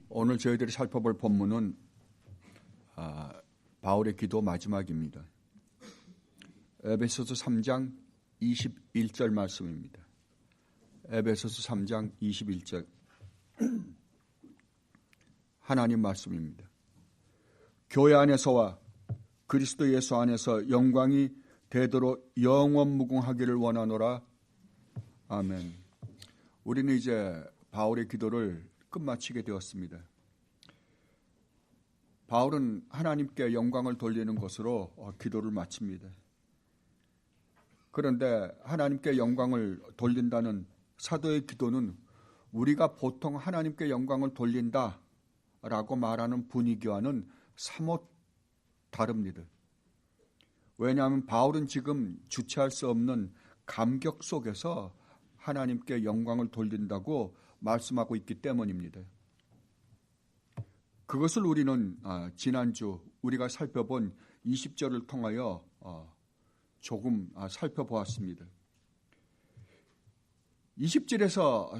오늘 저희들이 살펴볼 본문은 바울의 기도 마지막입니다. 에베소서 3장 21절 말씀입니다. 에베소서 3장 21절 하나님 말씀입니다. 교회 안에서와 그리스도 예수 안에서 영광이 되도록 영원무궁하기를 원하노라. 아멘. 우리는 이제 바울의 기도를 끝마치게 되었습니다. 바울은 하나님께 영광을 돌리는 것으로 기도를 마칩니다. 그런데 하나님께 영광을 돌린다는 사도의 기도는 우리가 보통 하나님께 영광을 돌린다라고 말하는 분위기와는 사뭇 다릅니다. 왜냐하면 바울은 지금 주체할 수 없는 감격 속에서 하나님께 영광을 돌린다고 말씀하고 있기 때문입니다. 그것을 우리는 지난주 우리가 살펴본 20절을 통하여 조금 살펴보았습니다. 20절에서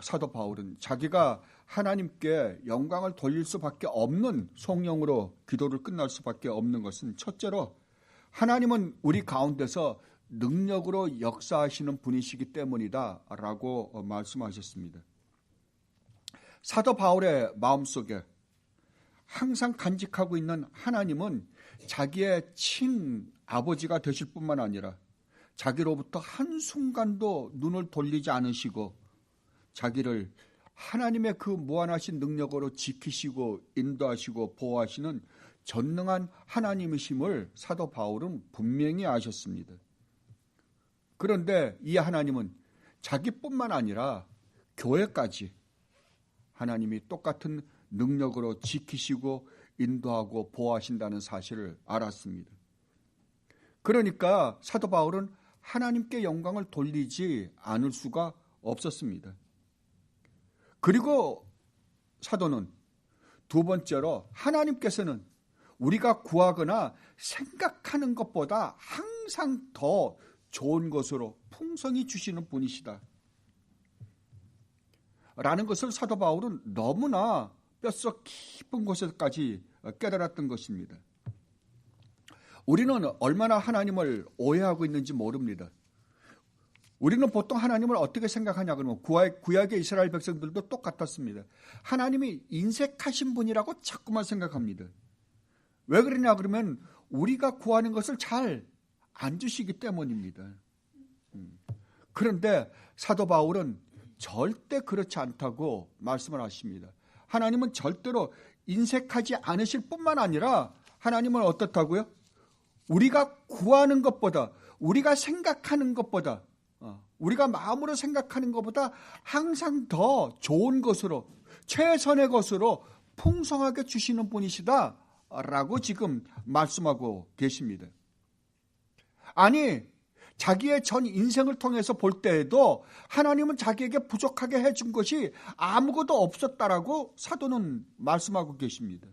사도 바울은 자기가 하나님께 영광을 돌릴 수밖에 없는 성령으로 기도를 끝날 수밖에 없는 것은 첫째로 하나님은 우리 가운데서 능력으로 역사하시는 분이시기 때문이다 라고 말씀하셨습니다. 사도 바울의 마음속에 항상 간직하고 있는 하나님은 자기의 친아버지가 되실 뿐만 아니라 자기로부터 한순간도 눈을 돌리지 않으시고 자기를 하나님의 그 무한하신 능력으로 지키시고 인도하시고 보호하시는 전능한 하나님이심을 사도 바울은 분명히 아셨습니다. 그런데 이 하나님은 자기뿐만 아니라 교회까지 하나님이 똑같은 능력으로 지키시고 인도하고 보호하신다는 사실을 알았습니다. 그러니까 사도 바울은 하나님께 영광을 돌리지 않을 수가 없었습니다. 그리고 사도는 두 번째로 하나님께서는 우리가 구하거나 생각하는 것보다 항상 더 좋은 것으로 풍성히 주시는 분이시다 라는 것을 사도 바울은 너무나 뼛속 깊은 곳에까지 깨달았던 것입니다. 우리는 얼마나 하나님을 오해하고 있는지 모릅니다. 우리는 보통 하나님을 어떻게 생각하냐 그러면 구약의 이스라엘 백성들도 똑같았습니다. 하나님이 인색하신 분이라고 자꾸만 생각합니다. 왜 그러냐 그러면 우리가 구하는 것을 잘 안 주시기 때문입니다. 그런데 사도 바울은 절대 그렇지 않다고 말씀을 하십니다. 하나님은 절대로 인색하지 않으실 뿐만 아니라 하나님은 어떻다고요? 우리가 구하는 것보다 우리가 생각하는 것보다 우리가 마음으로 생각하는 것보다 항상 더 좋은 것으로 최선의 것으로 풍성하게 주시는 분이시다라고 지금 말씀하고 계십니다. 아니 자기의 전 인생을 통해서 볼 때에도 하나님은 자기에게 부족하게 해준 것이 아무것도 없었다라고 사도는 말씀하고 계십니다.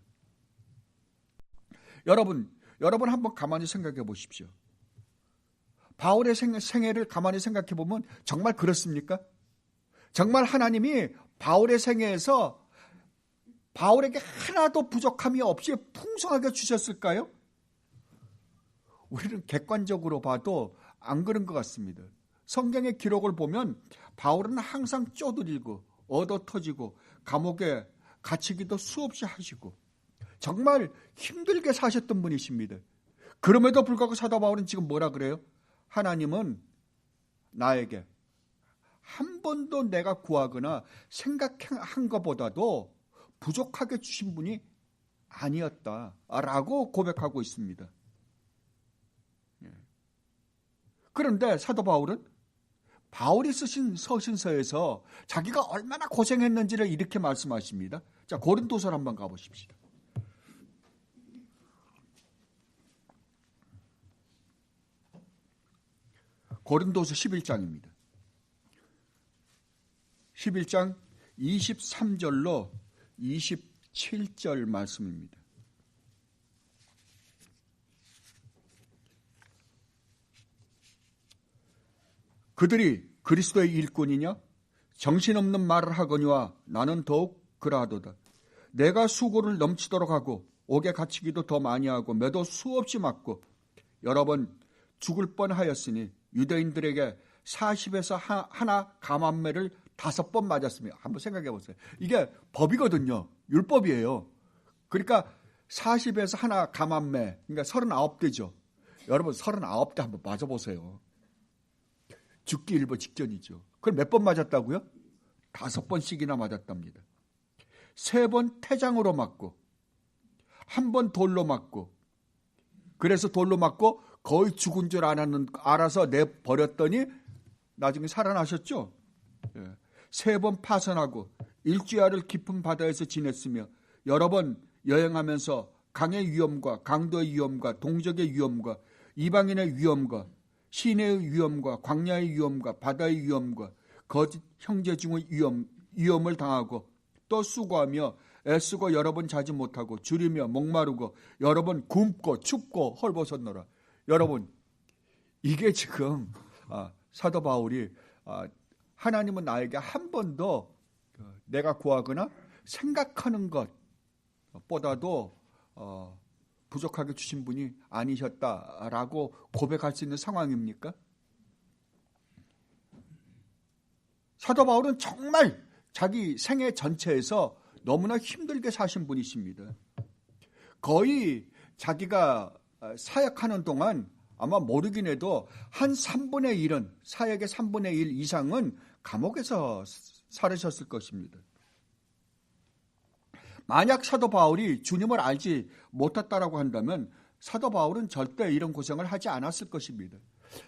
여러분 한번 가만히 생각해 보십시오. 바울의 생애를 가만히 생각해 보면 정말 그렇습니까? 정말 하나님이 바울의 생애에서 바울에게 하나도 부족함이 없이 풍성하게 주셨을까요? 우리는 객관적으로 봐도 안 그런 것 같습니다. 성경의 기록을 보면 바울은 항상 쪼들리고 얻어터지고 감옥에 갇히기도 수없이 하시고 정말 힘들게 사셨던 분이십니다. 그럼에도 불구하고 사도 바울은 지금 뭐라 그래요? 하나님은 나에게 한 번도 내가 구하거나 생각한 것보다도 부족하게 주신 분이 아니었다라고 고백하고 있습니다. 그런데 사도 바울은 바울이 쓰신 서신서에서 자기가 얼마나 고생했는지를 이렇게 말씀하십니다. 자, 고린도서를 한번 가보십시다. 고린도서 11장입니다. 11장 23절로 27절 말씀입니다. 그들이 그리스도의 일꾼이냐? 정신없는 말을 하거니와 나는 더욱 그러하도다. 내가 수고를 넘치도록 하고 옥에 갇히기도 더 많이 하고 매도 수없이 맞고 여러 번 죽을 뻔하였으니 유대인들에게 40에서 하나 감암매를 5번 맞았습니다. 한번 생각해 보세요. 이게 법이거든요. 율법이에요. 그러니까 40에서 하나 감암매, 그러니까 39대죠. 여러분 39대 한번 맞아보세요. 죽기 일보 직전이죠. 그걸 몇 번 맞았다고요? 5번씩이나 맞았답니다. 3번 태장으로 맞고 1번 돌로 맞고, 그래서 돌로 맞고 거의 죽은 줄 알아서 내버렸더니 나중에 살아나셨죠. 3번 파선하고 일주야를 깊은 바다에서 지냈으며 여러 번 여행하면서 강의 위험과 강도의 위험과 동적의 위험과 이방인의 위험과 시내의 위험과 광야의 위험과 바다의 위험과 거짓 형제 중의 위험을 당하고 또 수고하며 애쓰고 여러 번 자지 못하고 줄이며 목마르고 여러 번 굶고 춥고 헐벗었노라. 여러분, 이게 지금 사도 바울이 하나님은 나에게 한 번도 내가 구하거나 생각하는 것보다도 부족하게 주신 분이 아니셨다라고 고백할 수 있는 상황입니까? 사도 바울은 정말 자기 생애 전체에서 너무나 힘들게 사신 분이십니다. 거의 자기가 사역하는 동안 아마 모르긴 해도 한 3분의 1은, 사역의 3분의 1 이상은 감옥에서 살으셨을 것입니다. 만약 사도 바울이 주님을 알지 못했다라고 한다면 사도 바울은 절대 이런 고생을 하지 않았을 것입니다.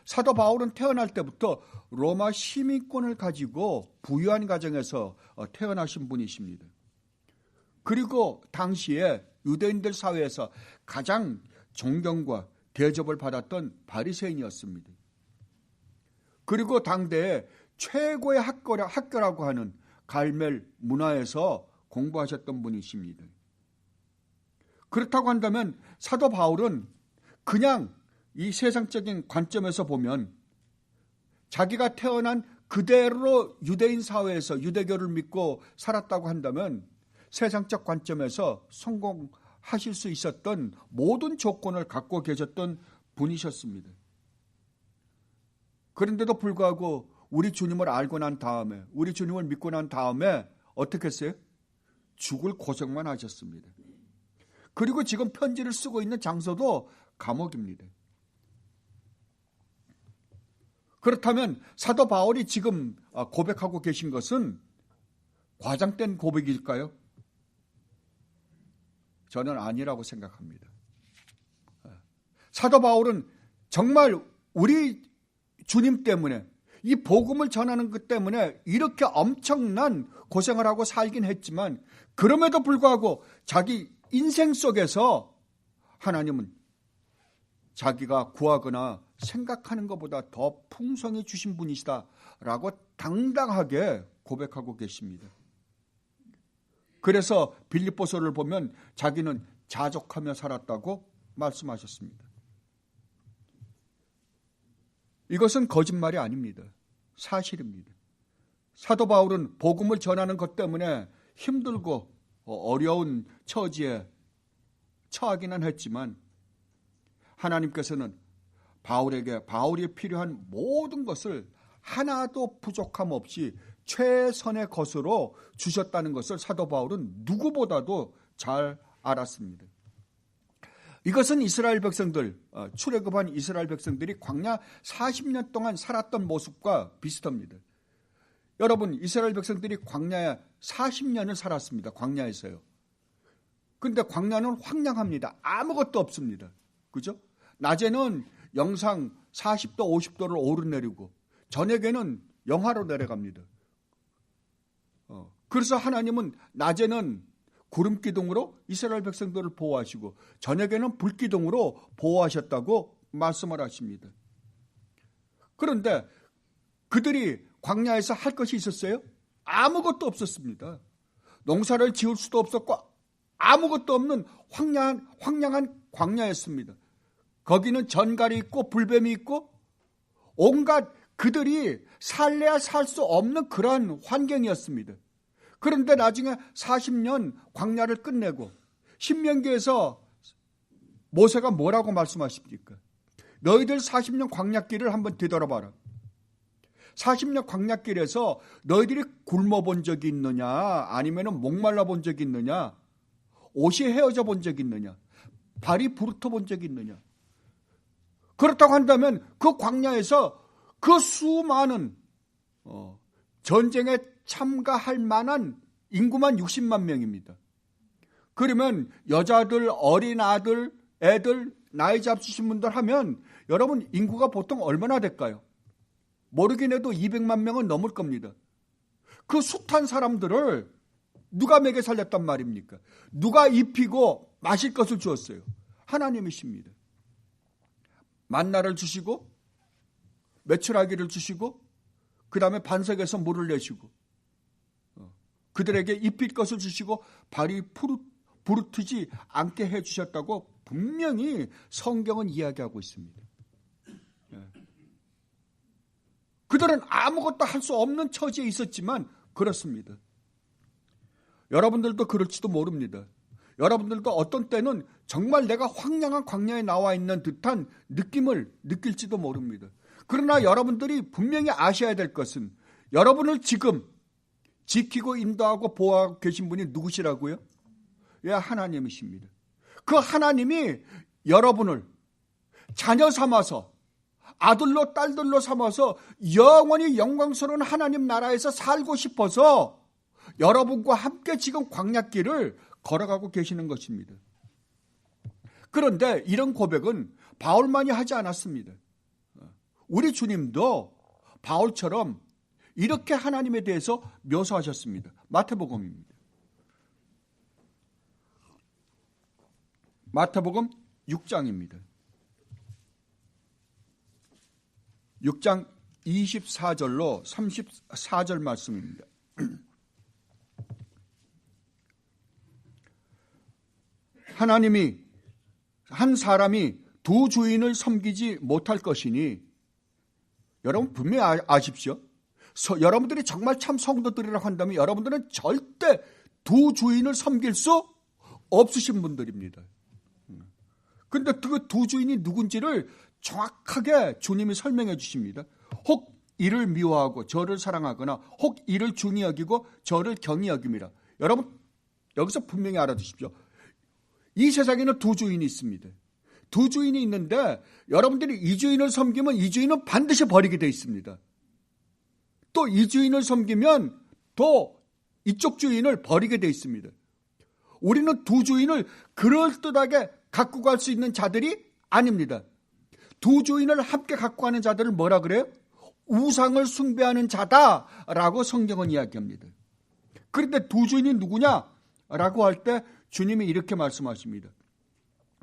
사도 바울은 태어날 때부터 로마 시민권을 가지고 부유한 가정에서 태어나신 분이십니다. 그리고 당시에 유대인들 사회에서 가장 존경과 대접을 받았던 바리새인이었습니다. 그리고 당대의 최고의 학교라고 하는 갈멜 문화에서 공부하셨던 분이십니다. 그렇다고 한다면 사도 바울은 그냥 이 세상적인 관점에서 보면 자기가 태어난 그대로 유대인 사회에서 유대교를 믿고 살았다고 한다면 세상적 관점에서 성공하실 수 있었던 모든 조건을 갖고 계셨던 분이셨습니다. 그런데도 불구하고 우리 주님을 알고 난 다음에, 우리 주님을 믿고 난 다음에 어떻게 했어요? 죽을 고생만 하셨습니다. 그리고 지금 편지를 쓰고 있는 장소도 감옥입니다. 그렇다면 사도 바울이 지금 고백하고 계신 것은 과장된 고백일까요? 저는 아니라고 생각합니다. 사도 바울은 정말 우리 주님 때문에, 이 복음을 전하는 것 때문에 이렇게 엄청난 고생을 하고 살긴 했지만 그럼에도 불구하고 자기 인생 속에서 하나님은 자기가 구하거나 생각하는 것보다 더 풍성히 주신 분이시다라고 당당하게 고백하고 계십니다. 그래서 빌립보서를 보면 자기는 자족하며 살았다고 말씀하셨습니다. 이것은 거짓말이 아닙니다. 사실입니다. 사도 바울은 복음을 전하는 것 때문에 힘들고 어려운 처지에 처하기는 했지만 하나님께서는 바울이 필요한 모든 것을 하나도 부족함 없이 최선의 것으로 주셨다는 것을 사도 바울은 누구보다도 잘 알았습니다. 이것은 이스라엘 백성들, 출애굽한 이스라엘 백성들이 광야 40년 동안 살았던 모습과 비슷합니다. 여러분, 이스라엘 백성들이 광야에 40년을 살았습니다. 광야에서요. 그런데 광야는 황량합니다. 아무것도 없습니다. 그죠? 낮에는 영상 40도, 50도를 오르내리고 저녁에는 영하로 내려갑니다. 그래서 하나님은 낮에는 구름 기둥으로 이스라엘 백성들을 보호하시고 저녁에는 불 기둥으로 보호하셨다고 말씀을 하십니다. 그런데 그들이 광야에서 할 것이 있었어요? 아무것도 없었습니다. 농사를 지을 수도 없었고 아무것도 없는 황량한 광야였습니다. 거기는 전갈이 있고 불뱀이 있고 온갖 그들이 살래야 살 수 없는 그러한 환경이었습니다. 그런데 나중에 40년 광야를 끝내고 신명기에서 모세가 뭐라고 말씀하십니까? 너희들 40년 광야길을 한번 되돌아봐라. 40년 광야길에서 너희들이 굶어본 적이 있느냐, 아니면 목말라 본 적이 있느냐, 옷이 헤어져 본 적이 있느냐, 발이 부르터 본 적이 있느냐. 그렇다고 한다면 그 광야에서 그 수많은 전쟁에 참가할 만한 인구만 60만 명입니다. 그러면 여자들, 어린 아들, 애들, 나이 잡수신 분들 하면 여러분 인구가 보통 얼마나 될까요? 모르긴 해도 200만 명은 넘을 겁니다. 그 숱한 사람들을 누가 먹여 살렸단 말입니까? 누가 입히고 마실 것을 주었어요? 하나님이십니다. 만나를 주시고 메추라기를 주시고 그 다음에 반석에서 물을 내시고 그들에게 입힐 것을 주시고 발이 부르트지 않게 해주셨다고 분명히 성경은 이야기하고 있습니다. 그들은 아무것도 할 수 없는 처지에 있었지만 그렇습니다. 여러분들도 그럴지도 모릅니다. 여러분들도 어떤 때는 정말 내가 황량한 광야에 나와 있는 듯한 느낌을 느낄지도 모릅니다. 그러나 여러분들이 분명히 아셔야 될 것은 여러분을 지금 지키고 인도하고 보호하고 계신 분이 누구시라고요? 예, 하나님이십니다. 그 하나님이 여러분을 자녀 삼아서 아들로 딸들로 삼아서 영원히 영광스러운 하나님 나라에서 살고 싶어서 여러분과 함께 지금 광야길을 걸어가고 계시는 것입니다. 그런데 이런 고백은 바울만이 하지 않았습니다. 우리 주님도 바울처럼 이렇게 하나님에 대해서 묘사하셨습니다. 마태복음입니다. 마태복음 6장입니다. 6장 24절로 34절 말씀입니다. 하나님이 한 사람이 두 주인을 섬기지 못할 것이니 여러분 분명히 아십시오. 여러분들이 정말 참 성도들이라고 한다면 여러분들은 절대 두 주인을 섬길 수 없으신 분들입니다. 그런데 그 두 주인이 누군지를 정확하게 주님이 설명해 주십니다. 혹 이를 미워하고 저를 사랑하거나 혹 이를 중히 여기고 저를 경히 여김이라. 여러분 여기서 분명히 알아두십시오. 이 세상에는 두 주인이 있습니다. 두 주인이 있는데 여러분들이 이 주인을 섬기면 이 주인은 반드시 버리게 되어 있습니다. 또 이 주인을 섬기면 또 이쪽 주인을 버리게 되어 있습니다. 우리는 두 주인을 그럴듯하게 갖고 갈 수 있는 자들이 아닙니다. 두 주인을 함께 갖고 가는 자들을 뭐라 그래요? 우상을 숭배하는 자다라고 성경은 이야기합니다. 그런데 두 주인이 누구냐라고 할 때 주님이 이렇게 말씀하십니다.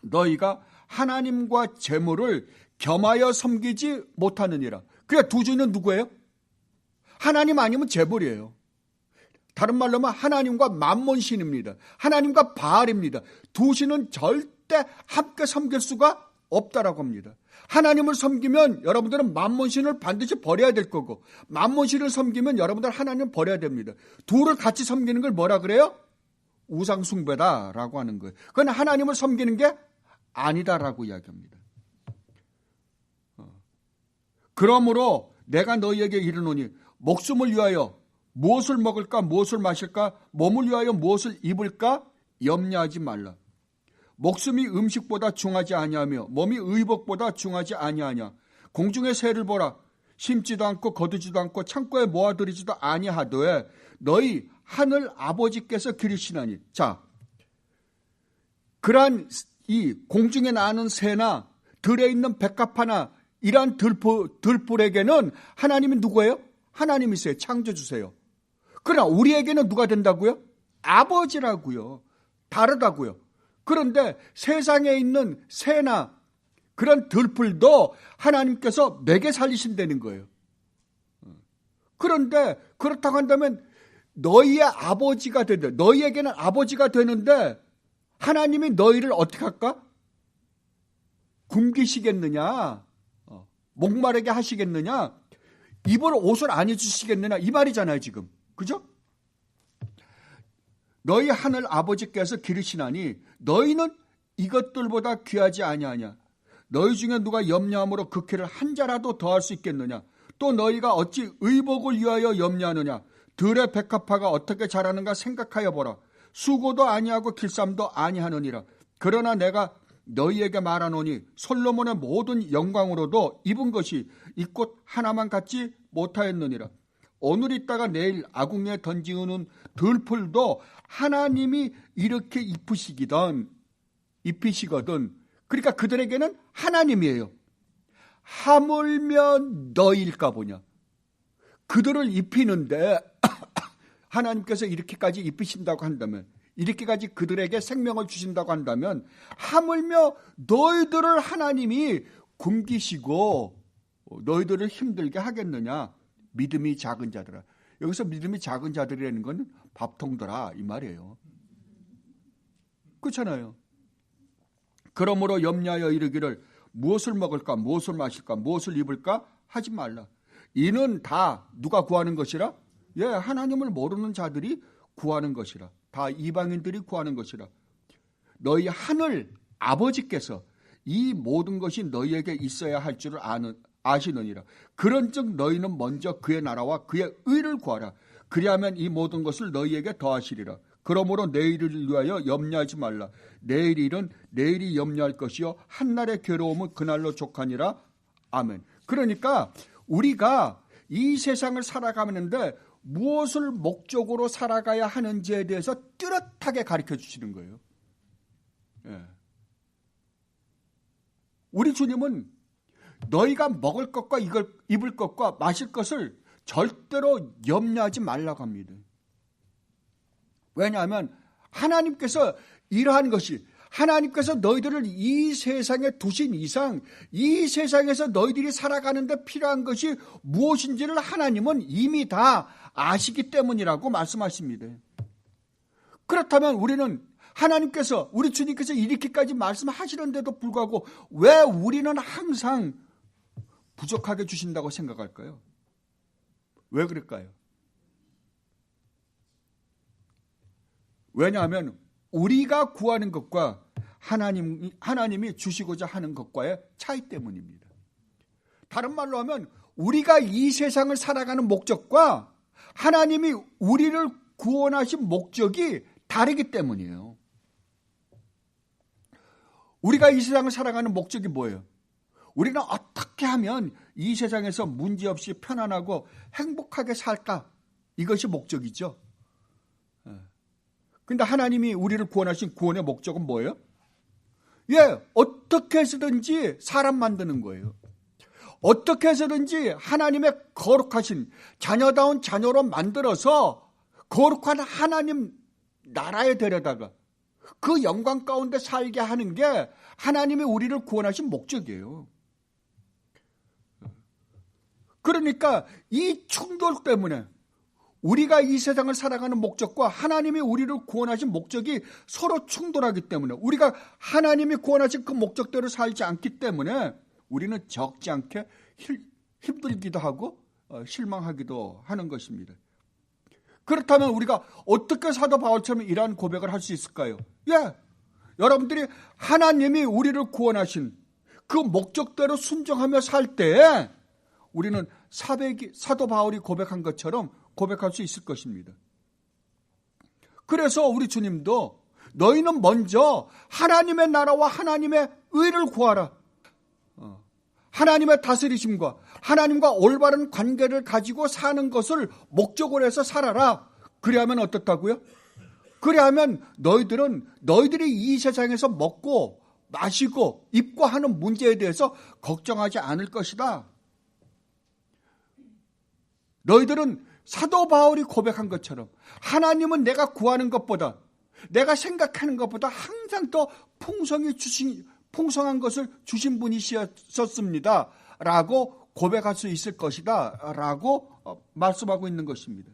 너희가 하나님과 재물을 겸하여 섬기지 못하느니라. 그러니까 두 주인은 누구예요? 하나님 아니면 재물이에요. 다른 말로 하면 하나님과 만몬신입니다. 하나님과 바알입니다. 두 신은 절대 함께 섬길 수가 없다라고 합니다. 하나님을 섬기면 여러분들은 만몬신을 반드시 버려야 될 거고 만몬신을 섬기면 여러분들 하나님을 버려야 됩니다. 둘을 같이 섬기는 걸 뭐라 그래요? 우상숭배다라고 하는 거예요. 그건 하나님을 섬기는 게 아니다라고 이야기합니다. 그러므로 내가 너희에게 이르노니 목숨을 위하여 무엇을 먹을까 무엇을 마실까 몸을 위하여 무엇을 입을까 염려하지 말라. 목숨이 음식보다 중하지 아니하며 몸이 의복보다 중하지 아니하냐. 공중의 새를 보라. 심지도 않고 거두지도 않고 창고에 모아들이지도 아니하되 너희 하늘 아버지께서 기르시나니. 자, 그러한 이 공중에 나는 새나 들에 있는 백합화나 이러한 들풀에게는 하나님이 누구예요? 하나님이세요. 창조주세요. 그러나 우리에게는 누가 된다고요? 아버지라고요. 다르다고요. 그런데 세상에 있는 새나 그런 들풀도 하나님께서 먹여 살리신다는 거예요. 그런데 그렇다고 한다면 너희의 아버지가 되는데 너희에게는 아버지가 되는데 하나님이 너희를 어떻게 할까? 굶기시겠느냐? 목마르게 하시겠느냐? 입을 옷을 안 해주시겠느냐? 이 말이잖아요 지금. 그죠? 너희 하늘 아버지께서 기르시나니 너희는 이것들보다 귀하지 아니하냐. 너희 중에 누가 염려함으로 그 키를 한 자라도 더할 수 있겠느냐. 또 너희가 어찌 의복을 위하여 염려하느냐. 들의 백합화가 어떻게 자라는가 생각하여 보라. 수고도 아니하고 길쌈도 아니하느니라. 그러나 내가 너희에게 말하노니 솔로몬의 모든 영광으로도 입은 것이 이 꽃 하나만 갖지 못하였느니라. 오늘 있다가 내일 아궁이에 던지우는 들풀도 하나님이 이렇게 입히시거든. 그러니까 그들에게는 하나님이에요. 하물며 너희일까 보냐. 그들을 입히는데 하나님께서 이렇게까지 입히신다고 한다면, 이렇게까지 그들에게 생명을 주신다고 한다면 하물며 너희들을 하나님이 굶기시고 너희들을 힘들게 하겠느냐. 믿음이 작은 자들아. 여기서 믿음이 작은 자들이라는 건 밥통들아 이 말이에요. 그렇잖아요. 그러므로 염려하여 이르기를 무엇을 먹을까, 무엇을 마실까, 무엇을 입을까 하지 말라. 이는 다 누가 구하는 것이라? 예, 하나님을 모르는 자들이 구하는 것이라. 다 이방인들이 구하는 것이라. 너희 하늘 아버지께서 이 모든 것이 너희에게 있어야 할 줄을 아시느니라. 그런즉 너희는 먼저 그의 나라와 그의 의를 구하라. 그리하면 이 모든 것을 너희에게 더하시리라. 그러므로 내일을 위하여 염려하지 말라. 내일 일은 내일이 염려할 것이요 한날의 괴로움은 그날로 족하니라. 아멘. 그러니까 우리가 이 세상을 살아가는데 무엇을 목적으로 살아가야 하는지에 대해서 뚜렷하게 가르쳐 주시는 거예요. 예. 우리 주님은 너희가 먹을 것과 입을 것과 마실 것을 절대로 염려하지 말라고 합니다. 왜냐하면 하나님께서 이러한 것이, 하나님께서 너희들을 이 세상에 두신 이상 이 세상에서 너희들이 살아가는데 필요한 것이 무엇인지를 하나님은 이미 다 아시기 때문이라고 말씀하십니다. 그렇다면 우리는 하나님께서, 우리 주님께서 이렇게까지 말씀하시는데도 불구하고 왜 우리는 항상 부족하게 주신다고 생각할까요? 왜 그럴까요? 왜냐하면 우리가 구하는 것과 하나님이 주시고자 하는 것과의 차이 때문입니다. 다른 말로 하면 우리가 이 세상을 살아가는 목적과 하나님이 우리를 구원하신 목적이 다르기 때문이에요. 우리가 이 세상을 살아가는 목적이 뭐예요? 우리는 어떻게 하면 이 세상에서 문제없이 편안하고 행복하게 살까? 이것이 목적이죠. 그런데 하나님이 우리를 구원하신 구원의 목적은 뭐예요? 예, 어떻게 해서든지 사람 만드는 거예요. 어떻게 해서든지 하나님의 거룩하신 자녀다운 자녀로 만들어서 거룩한 하나님 나라에 데려다가 그 영광 가운데 살게 하는 게 하나님이 우리를 구원하신 목적이에요. 그러니까 이 충돌 때문에 우리가 이 세상을 살아가는 목적과 하나님이 우리를 구원하신 목적이 서로 충돌하기 때문에, 우리가 하나님이 구원하신 그 목적대로 살지 않기 때문에 우리는 적지 않게 힘들기도 하고 실망하기도 하는 것입니다. 그렇다면 우리가 어떻게 사도 바울처럼 이러한 고백을 할 수 있을까요? 예, 여러분들이 하나님이 우리를 구원하신 그 목적대로 순종하며 살 때에 우리는 사도 바울이 고백한 것처럼 고백할 수 있을 것입니다. 그래서 우리 주님도 너희는 먼저 하나님의 나라와 하나님의 의를 구하라. 하나님의 다스리심과 하나님과 올바른 관계를 가지고 사는 것을 목적으로 해서 살아라. 그래야만 어떻다고요? 그래야만 너희들이 이 세상에서 먹고 마시고 입고 하는 문제에 대해서 걱정하지 않을 것이다. 너희들은 사도 바울이 고백한 것처럼 하나님은 내가 구하는 것보다, 내가 생각하는 것보다 항상 더 풍성한 것을 주신 분이셨습니다 라고 고백할 수 있을 것이다 라고 말씀하고 있는 것입니다.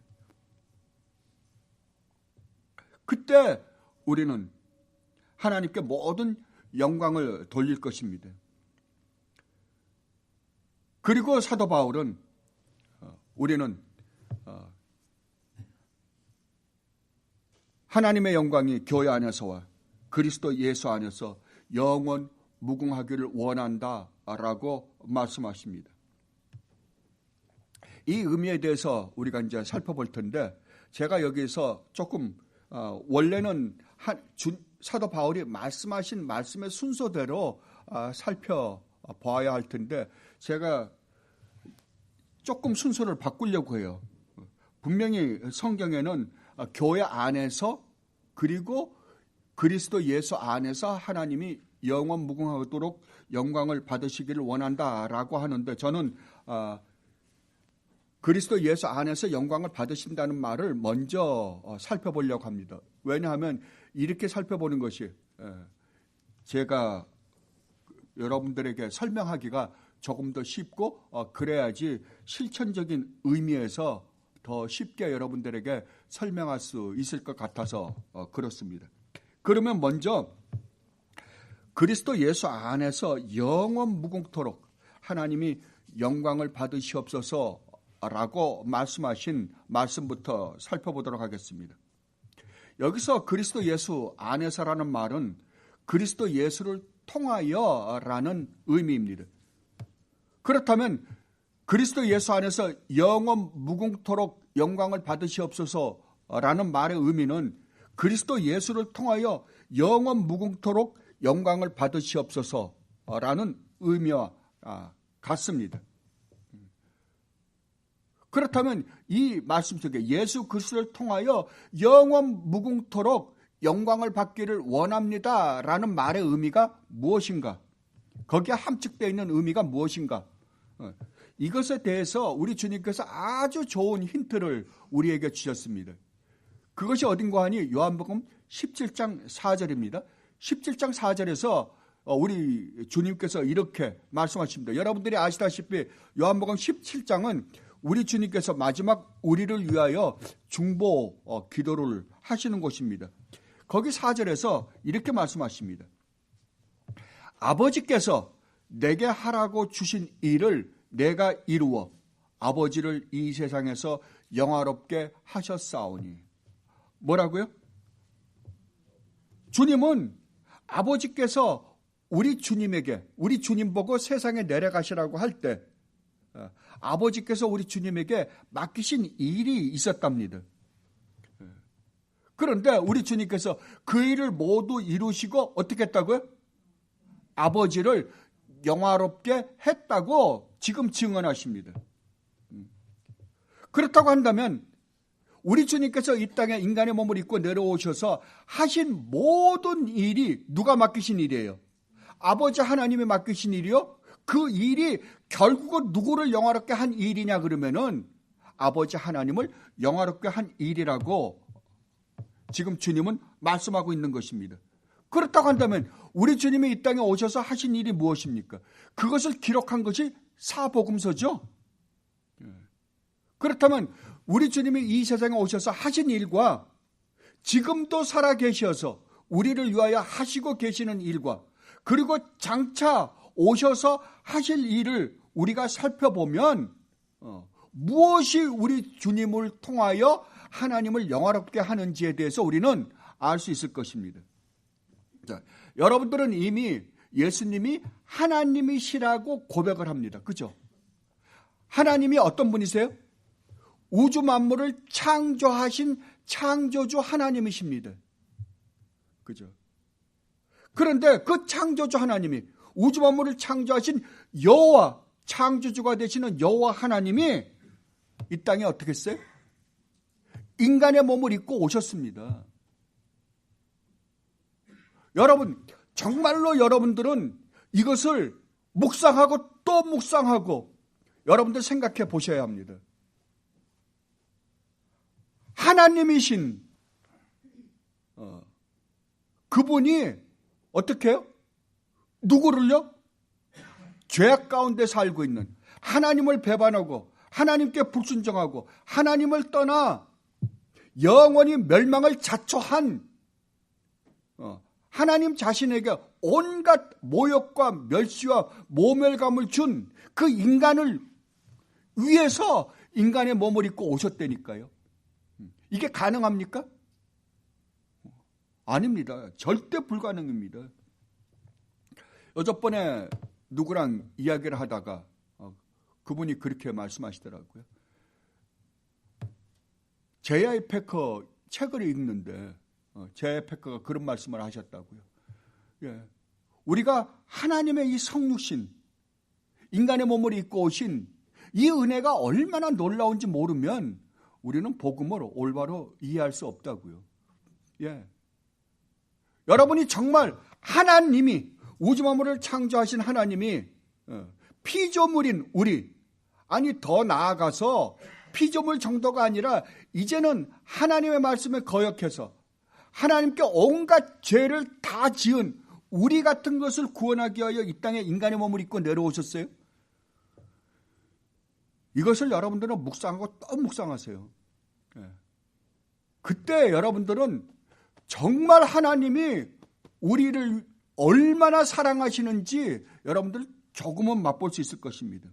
그때 우리는 하나님께 모든 영광을 돌릴 것입니다. 그리고 사도 바울은 하나님의 영광이 교회 안에서와 그리스도 예수 안에서 영원 무궁하기를 원한다라고 말씀하십니다. 이 의미에 대해서 우리가 이제 살펴볼 텐데, 제가 여기서 조금 원래는 사도 바울이 말씀하신 말씀의 순서대로 살펴봐야 할 텐데, 제가 조금 순서를 바꾸려고 해요. 분명히 성경에는 교회 안에서 그리고 그리스도 예수 안에서 하나님이 영원 무궁하도록 영광을 받으시기를 원한다라고 하는데, 저는 그리스도 예수 안에서 영광을 받으신다는 말을 먼저 살펴보려고 합니다. 왜냐하면 이렇게 살펴보는 것이 제가 여러분들에게 설명하기가 조금 더 쉽고 그래야지 실천적인 의미에서 더 쉽게 여러분들에게 설명할 수 있을 것 같아서 그렇습니다. 그러면 먼저 그리스도 예수 안에서 영원 무궁토록 하나님이 영광을 받으시옵소서라고 말씀하신 말씀부터 살펴보도록 하겠습니다. 여기서 그리스도 예수 안에서라는 말은 그리스도 예수를 통하여라는 의미입니다. 그렇다면 그리스도 예수 안에서 영원 무궁토록 영광을 받으시옵소서라는 말의 의미는 그리스도 예수를 통하여 영원 무궁토록 영광을 받으시옵소서라는 의미와 같습니다. 그렇다면 이 말씀 속에 예수 그리스도를 통하여 영원 무궁토록 영광을 받기를 원합니다라는 말의 의미가 무엇인가? 거기에 함축되어 있는 의미가 무엇인가? 이것에 대해서 우리 주님께서 아주 좋은 힌트를 우리에게 주셨습니다. 그것이 어딘가 하니 요한복음 17장 4절입니다. 17장 4절에서 우리 주님께서 이렇게 말씀하십니다. 여러분들이 아시다시피 요한복음 17장은 우리 주님께서 마지막 우리를 위하여 중보 기도를 하시는 곳입니다. 거기 4절에서 이렇게 말씀하십니다. 아버지께서 내게 하라고 주신 일을 내가 이루어 아버지를 이 세상에서 영화롭게 하셨사오니. 뭐라고요? 주님은 아버지께서 우리 주님에게, 우리 주님 보고 세상에 내려가시라고 할 때 아버지께서 우리 주님에게 맡기신 일이 있었답니다. 그런데 우리 주님께서 그 일을 모두 이루시고 어떻게 했다고요? 아버지를 영화롭게 했다고 지금 증언하십니다. 그렇다고 한다면 우리 주님께서 이 땅에 인간의 몸을 입고 내려오셔서 하신 모든 일이 누가 맡기신 일이에요? 아버지 하나님이 맡기신 일이요? 그 일이 결국은 누구를 영화롭게 한 일이냐 그러면은 아버지 하나님을 영화롭게 한 일이라고 지금 주님은 말씀하고 있는 것입니다. 그렇다고 한다면 우리 주님이 이 땅에 오셔서 하신 일이 무엇입니까? 그것을 기록한 것이 사복음서죠. 그렇다면 우리 주님이 이 세상에 오셔서 하신 일과 지금도 살아 계셔서 우리를 위하여 하시고 계시는 일과 그리고 장차 오셔서 하실 일을 우리가 살펴보면 무엇이 우리 주님을 통하여 하나님을 영화롭게 하는지에 대해서 우리는 알 수 있을 것입니다. 자, 여러분들은 이미 예수님이 하나님이시라고 고백을 합니다. 그죠? 하나님이 어떤 분이세요? 우주 만물을 창조하신 창조주 하나님이십니다. 그죠? 그런데 그 창조주 하나님이 우주 만물을 창조하신 여호와, 창조주가 되시는 여호와 하나님이 이 땅에 어떻게 했어요? 인간의 몸을 입고 오셨습니다. 여러분, 정말로 여러분들은 이것을 묵상하고 또 묵상하고 여러분들 생각해 보셔야 합니다. 하나님이신 그분이 어떻게 해요? 누구를요? 죄악 가운데 살고 있는 하나님을 배반하고 하나님께 불순종하고 하나님을 떠나 영원히 멸망을 자초한 하나님 자신에게 온갖 모욕과 멸시와 모멸감을 준 그 인간을 위해서 인간의 몸을 입고 오셨다니까요. 이게 가능합니까? 아닙니다. 절대 불가능입니다. 어저번에 누구랑 이야기를 하다가 그분이 그렇게 말씀하시더라고요. J.I. 패커 책을 읽는데 J.I. 패커가 그런 말씀을 하셨다고요. 예. 우리가 하나님의 이 성육신, 인간의 몸을 입고 오신 이 은혜가 얼마나 놀라운지 모르면 우리는 복음을 올바로 이해할 수 없다고요. 예. 여러분이 정말 하나님이 우주 만물을 창조하신 하나님이 피조물인 우리, 아니 더 나아가서 피조물 정도가 아니라 이제는 하나님의 말씀에 거역해서 하나님께 온갖 죄를 다 지은 우리 같은 것을 구원하기 위하여 이 땅에 인간의 몸을 입고 내려오셨어요. 이것을 여러분들은 묵상하고 또 묵상하세요. 그때 여러분들은 정말 하나님이 우리를 얼마나 사랑하시는지 여러분들 조금은 맛볼 수 있을 것입니다.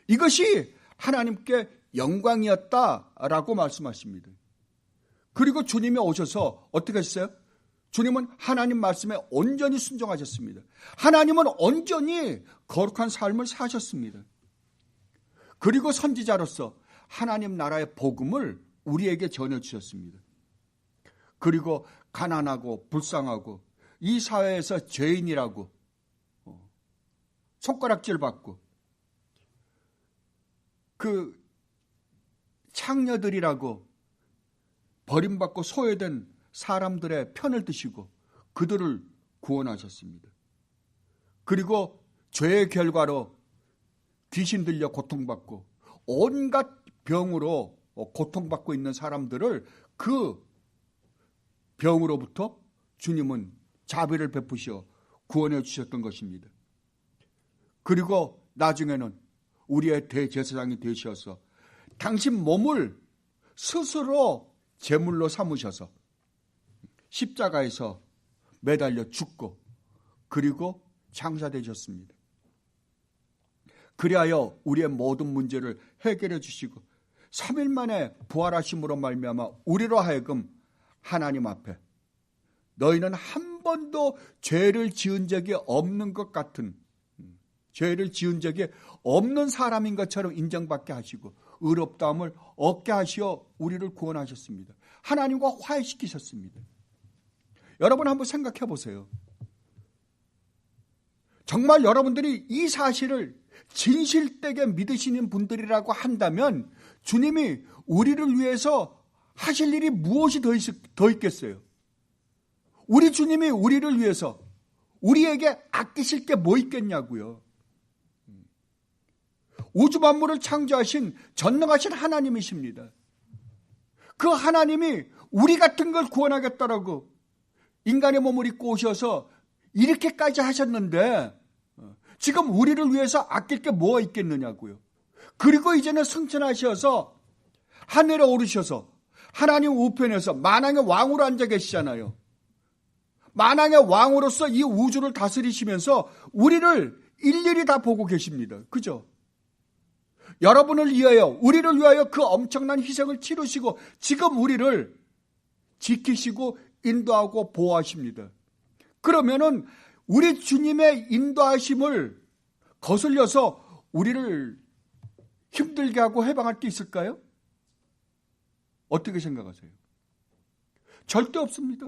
이것이 하나님께 영광이었다라고 말씀하십니다. 그리고 주님이 오셔서 어떻게 했어요? 주님은 하나님 말씀에 온전히 순종하셨습니다. 하나님은 온전히 거룩한 삶을 사셨습니다. 그리고 선지자로서 하나님 나라의 복음을 우리에게 전해주셨습니다. 그리고 가난하고 불쌍하고 이 사회에서 죄인이라고 손가락질 받고 그 창녀들이라고 버림받고 소외된 사람들의 편을 드시고 그들을 구원하셨습니다. 그리고 죄의 결과로 귀신 들려 고통받고 온갖 병으로 고통받고 있는 사람들을 그 병으로부터 주님은 자비를 베푸시어 구원해 주셨던 것입니다. 그리고 나중에는 우리의 대제사장이 되셔서 당신 몸을 스스로 제물로 삼으셔서 십자가에서 매달려 죽고 그리고 장사되셨습니다. 그리하여 우리의 모든 문제를 해결해 주시고 3일 만에 부활하심으로 말미암아 우리로 하여금 하나님 앞에 너희는 한 번도 죄를 지은 적이 없는 것 같은, 죄를 지은 적이 없는 사람인 것처럼 인정받게 하시고 의롭다함을 얻게 하시어 우리를 구원하셨습니다. 하나님과 화해시키셨습니다. 여러분 한번 생각해 보세요. 정말 여러분들이 이 사실을 진실되게 믿으시는 분들이라고 한다면 주님이 우리를 위해서 하실 일이 무엇이 더 있겠어요? 우리 주님이 우리를 위해서 우리에게 아끼실 게 뭐 있겠냐고요. 우주 만물을 창조하신 전능하신 하나님이십니다. 그 하나님이 우리 같은 걸 구원하겠다라고 인간의 몸을 입고 오셔서 이렇게까지 하셨는데 지금 우리를 위해서 아낄 게 뭐가 있겠느냐고요. 그리고 이제는 승천하셔서 하늘에 오르셔서 하나님 우편에서 만왕의 왕으로 앉아 계시잖아요. 만왕의 왕으로서 이 우주를 다스리시면서 우리를 일일이 다 보고 계십니다. 그죠? 여러분을 위하여, 우리를 위하여 그 엄청난 희생을 치르시고 지금 우리를 지키시고 인도하고 보호하십니다. 그러면은 우리 주님의 인도하심을 거슬려서 우리를 힘들게 하고 해방할 게 있을까요? 어떻게 생각하세요? 절대 없습니다.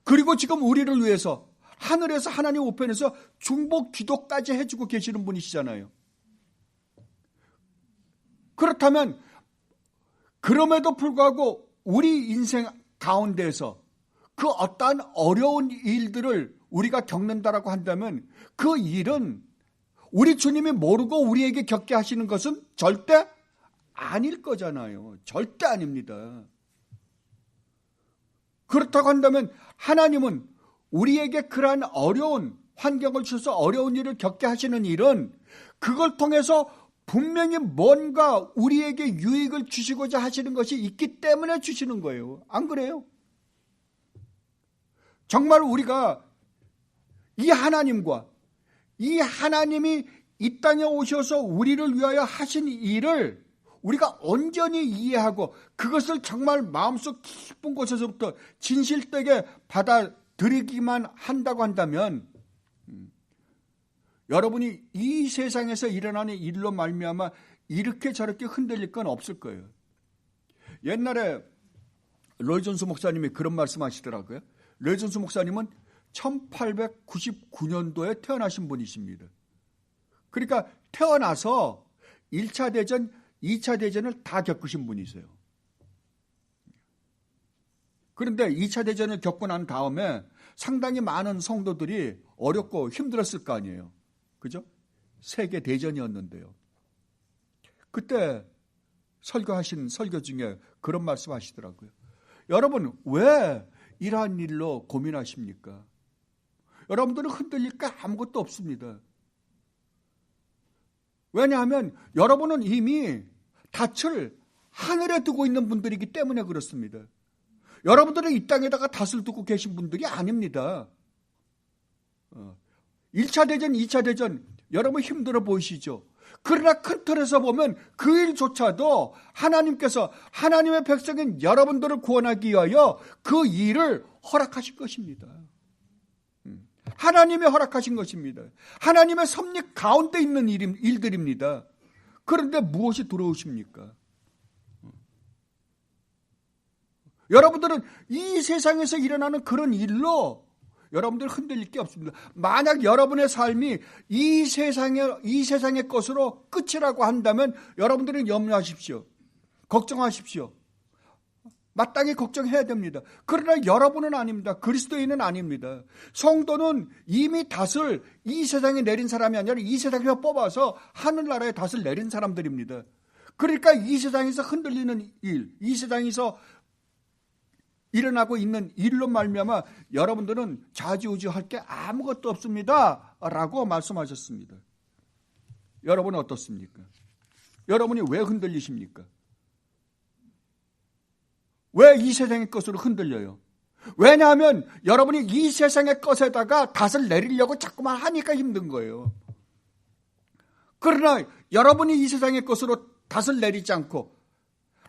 그리고 지금 우리를 위해서 하늘에서 하나님 우편에서 중보 기도까지 해주고 계시는 분이시잖아요. 그렇다면 그럼에도 불구하고 우리 인생 가운데에서 그 어떠한 어려운 일들을 우리가 겪는다라고 한다면 그 일은 우리 주님이 모르고 우리에게 겪게 하시는 것은 절대 아닐 거잖아요. 절대 아닙니다. 그렇다고 한다면 하나님은 우리에게 그러한 어려운 환경을 주셔서 어려운 일을 겪게 하시는 일은 그걸 통해서 분명히 뭔가 우리에게 유익을 주시고자 하시는 것이 있기 때문에 주시는 거예요. 안 그래요? 정말 우리가 이 하나님과 이 하나님이 이 땅에 오셔서 우리를 위하여 하신 일을 우리가 온전히 이해하고 그것을 정말 마음속 깊은 곳에서부터 진실되게 받아들이기만 한다고 한다면 여러분이 이 세상에서 일어나는 일로 말미암아 이렇게 저렇게 흔들릴 건 없을 거예요. 옛날에 로이 존스 목사님이 그런 말씀하시더라고요. 로이 존스 목사님은 1899년도에 태어나신 분이십니다. 그러니까 태어나서 1차 대전, 2차 대전을 다 겪으신 분이세요. 그런데 2차 대전을 겪고 난 다음에 상당히 많은 성도들이 어렵고 힘들었을 거 아니에요. 그죠? 세계 대전이었는데요. 그때 설교하신 설교 중에 그런 말씀 하시더라고요. 여러분, 왜 이러한 일로 고민하십니까? 여러분들은 흔들릴 게 아무것도 없습니다. 왜냐하면 여러분은 이미 닻을 하늘에 두고 있는 분들이기 때문에 그렇습니다. 여러분들은 이 땅에다가 닻을 두고 계신 분들이 아닙니다. 1차 대전, 2차 대전 여러분 힘들어 보이시죠? 그러나 큰 틀에서 보면 그 일조차도 하나님께서 하나님의 백성인 여러분들을 구원하기 위하여 그 일을 허락하신 것입니다. 하나님이 허락하신 것입니다. 하나님의 섭리 가운데 있는 일들입니다. 그런데 무엇이 두려우십니까? 여러분들은 이 세상에서 일어나는 그런 일로 여러분들 흔들릴 게 없습니다. 만약 여러분의 삶이 이 세상의 것으로 끝이라고 한다면 여러분들은 염려하십시오. 걱정하십시오. 마땅히 걱정해야 됩니다. 그러나 여러분은 아닙니다. 그리스도인은 아닙니다. 성도는 이미 닻을 이 세상에 내린 사람이 아니라 이 세상에서 뽑아서 하늘나라에 닻을 내린 사람들입니다. 그러니까 이 세상에서 흔들리는 일, 이 세상에서 일어나고 있는 일로 말미암아 여러분들은 좌지우지할 게 아무것도 없습니다 라고 말씀하셨습니다. 여러분은 어떻습니까? 여러분이 왜 흔들리십니까? 왜 이 세상의 것으로 흔들려요? 왜냐하면 여러분이 이 세상의 것에다가 닻을 내리려고 자꾸만 하니까 힘든 거예요. 그러나 여러분이 이 세상의 것으로 닻을 내리지 않고